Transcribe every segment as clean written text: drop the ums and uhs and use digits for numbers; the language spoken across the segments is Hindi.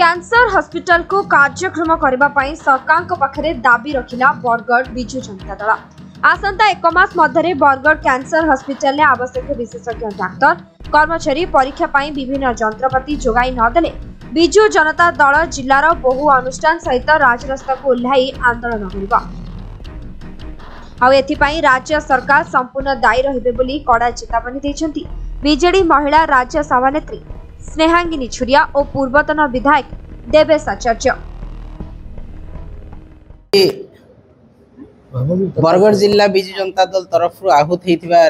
कैंसर हॉस्पिटल को कार्यक्रम करने सरकार पाखरे दाबी रखिला बरगढ़ बिजु जनता दल। आसंता एक मास मध्य बरगढ़ कैंसर हॉस्पिटल में आवश्यक विशेषज्ञ डाक्तर कर्मचारी परीक्षा पाई विभिन्न जंत्रपाति जोगाई नदेले बिजु जनता दल जिलार बहु अनुष्ठान सहित राजरास्ता को ओह्लाई आंदोलन करिबा। राज्य सरकार संपूर्ण दायी रहिबे बोली कड़ा चेतावनी दैछन्ती बीजेडी महिला राज्य सभानेत्री स्नेहांगिनी छुरिया और पूर्वतन विधायक देवेश आचार्य। बरगढ़ जिला बिजु जनता दल तरफ आहूत होता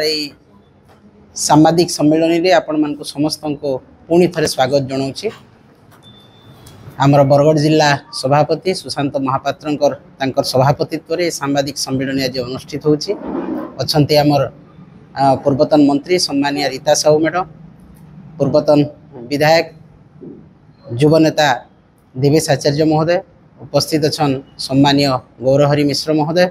सांबादिक सम्मेलन रे आपण मान को समस्त को पुणी थे स्वागत जनाऊँ। आमर बरगढ़ जिला सभापति सुशांत महापात्र सभापतित्व रे सांबादिक सम्मेलन आज अनुष्ठित होछि। अछंती आमर पूर्वतन मंत्री सम्मानीय रीता साहू मैडम, पूर्वतन विधायक युव नेता देवेश आचार्य महोदय, उपस्थित अछन सम्मानीय गौरहरि मिश्र महोदय,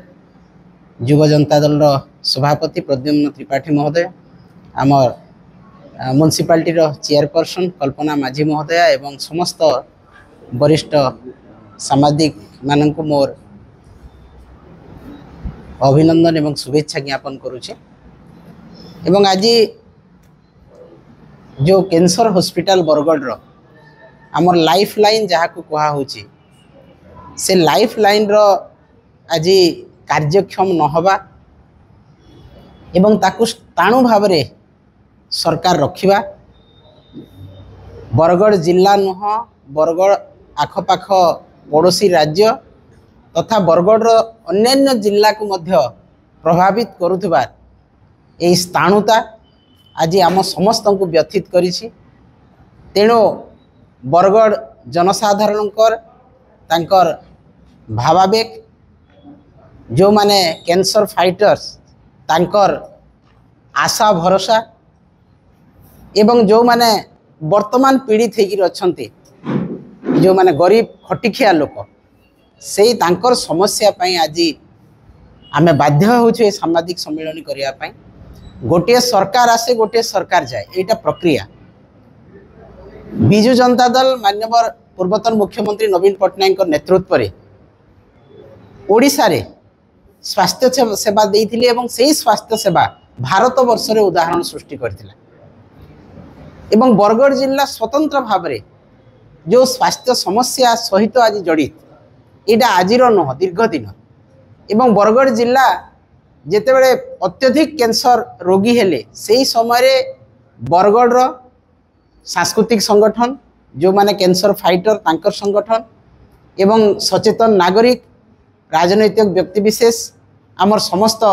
युव जनता दल सभापति प्रद्युम्न त्रिपाठी महोदय, आमर म्युनिसिपालिटी चेयरपर्सन कल्पना माझी महोदया एवं समस्त वरिष्ठ सामाजिक मानक मोर अभिनंदन एवं शुभेच्छा ज्ञापन करुचे। एवं आज जो कैंसर हॉस्पिटल बरगढ़ आमर लाइफ लाइन जहाँ को कहा होची से लाइफ लाइन रो आज कार्यक्षम नहबा एवं ताकु स्थाणु भाव रे सरकार रखिबा। बरगढ़ जिला नुह बरगढ़ आखपाख पड़ोसी राज्य तथा बरगढ़ अन्यान्य जिला को मध्य प्रभावित करुवा यही स्थाणुता आज आम समस्त को व्यथित करिछि। तेणु बरगढ़ जनसाधारण तांकर भावावेग जो माने कैंसर फाइटर्स तांकर आशा भरोसा एवं जो माने वर्तमान पीड़ित होकर अच्छंती जो माने गरीब खटिखिया लोक से तांकर समस्या पाई आज आमे बाध्य होछु ए सामाजिक सम्मेलन करिया पाई। गोटे सरकार आसे गोटे सरकार जाए एटा प्रक्रिया। बिजु जनता दल माननीय पूर्वतन मुख्यमंत्री नवीन पट्टनायक नेतृत्व रे ओडिशा रे स्वास्थ्य सेवा देइथिले एवं सेही स्वास्थ्य सेवा भारत वर्ष रे उदाहरण सृष्टि करथिला एवं बरगढ़ जिला स्वतंत्र भाव रे जो स्वास्थ्य समस्या सहित आज जड़ित एटा आजिर नुह दीर्घ दिन एवं बरगढ़ जिला जेतेबेले अत्यधिक कैंसर रोगी हेले सेही समय रे बरगढ़ रो सांस्कृतिक संगठन जो माने कैंसर फाइटर तांकर संगठन एवं सचेतन नागरिक राजनैतिक व्यक्ति विशेष आमर समस्त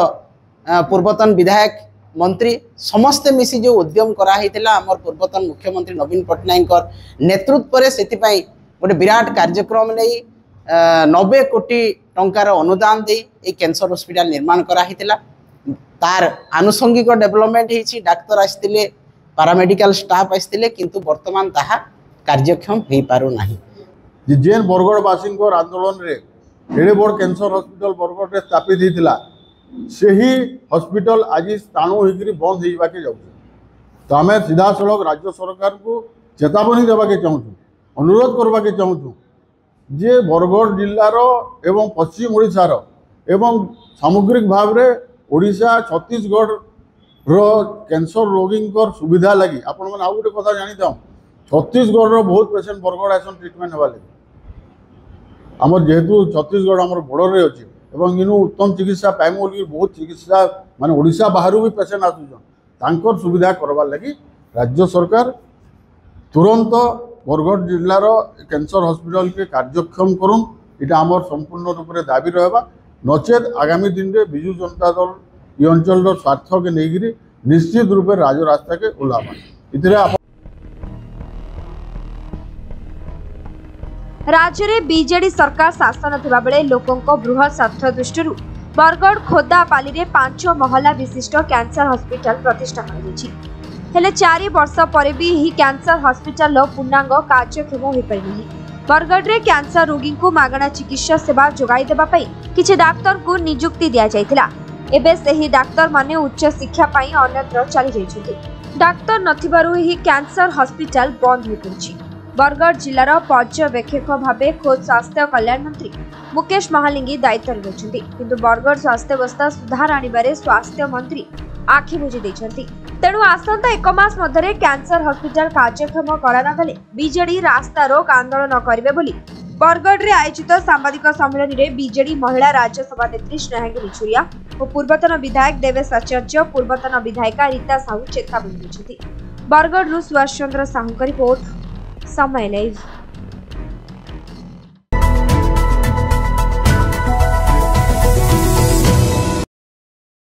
पूर्वतन विधायक मंत्री समस्ते मिसी जो उद्यम करा हितला आमर पूर्वतन मुख्यमंत्री नवीन पट्टनायक नेतृत्व रे सेति पई गोटे विराट कार्यक्रम नै 90 कोटी टंकार अनुदान दे ए कैंसर हॉस्पिटल निर्माण करा हितला। तार आनुषंगिक डेवलपमेंट हिछि, डाक्टर आस्तिले, पारामेडिकल स्टाफ आस्तिले, किंतु वर्तमान ताहा कार्यक्षम हे पारु नाही। जेन बरगढ़ वासी आंदोलन रे एडे बड़ कैंसर हॉस्पिटल बरगढ़ रे स्थापित हितला सेही हॉस्पिटल आज स्थाणु होकर बंद होबाके जाऊँ। तो आम सीधा सड़क राज्य सरकार को चेतावनी देवाके चाहूँ, अनुरोध करवाके चाहूँ जे बरगढ़ जिलार एवं पश्चिम ओडिशार एवं सामग्रिक भाव रे ओडिशा छत्तीसगढ़ रो कैंसर रोगी सुविधा लगी आपण मैंने आउ गोटे कथा जानी था छत्तीसगढ़ रो बहुत पेसेंट बरगढ़ आसन ट्रिटमेंट होगा लगी। आमर जेहेतु छत्तीसगढ़ आमर बॉर्डर रे अछि एवं इनु उत्तम चिकित्सा पाइम बोली बहुत चिकित्सा माने ओडिशा बाहर भी पेसेंट आसुछन तांकर सुविधा करवा लगी राज्य सरकार तुरंत बरगढ़ जिलार कैंसर हॉस्पिटल के कार्यक्षम करुन। इटा आमर संपूर्ण रूप से दाबी रहबा नचेत आगामी दिन में बिजु जनता दल ये अंचल स्वार्थ के लेकिन निश्चित रूप से राजरास्ता के ओह्लाबा। इतरे राज्य में बीजेडी सरकार शासन थिबा बेले लोकंको बृहत स्वार्थ दृष्टि बरगढ़ खोदापाली रे 5 महला विशिष्ट कैंसर हॉस्पिटल प्रतिष्ठा कर हेले 4 वर्ष पर भी ही कैंसर हॉस्पिटल पूर्णांग कार्यक्षम हो पारि नहीं। बरगढ़ रे कैंसर रोगी को मागणा चिकित्सा सेवा जोगाई देबा पई किछि डाक्टर को नियुक्ति दिया जायतिला। एबे सेही डाक्टर माने उच्च शिक्षा पई अन्यत्र चली जायछथि। डाक्टर नथिबारु ही कैंसर हॉस्पिटल बंद हो पड़छि। बरगढ़ जिलार पर्यवेक्षक भाव खोद स्वास्थ्य कल्याण मंत्री मुकेश महालिंगी दायित्व रही किंतु बरगढ़ स्वास्थ्य व्यवस्था सुधार आनिबारे स्वास्थ्य मंत्री आखि बुझी देछंती। तेणु आसंता एक मास मध्य कैंसर हॉस्पिटल कार्यक्षम कराना गले बीजेडी रास्ता रोक आंदोलन करिवे बोली बरगढ़ रे आयोजित सांबादिक सम्मेलन में बीजेडी महिला राज्यसभा नेत्री स्नेहांगिनी छुरिया और पूर्वतन विधायक देवेश आचार्य पूर्वतन विधायिका रीता साहू चेतावनी देछंती। बरगढ़ सुभाष चंद्र साहू का रिपोर्ट समय लाइव।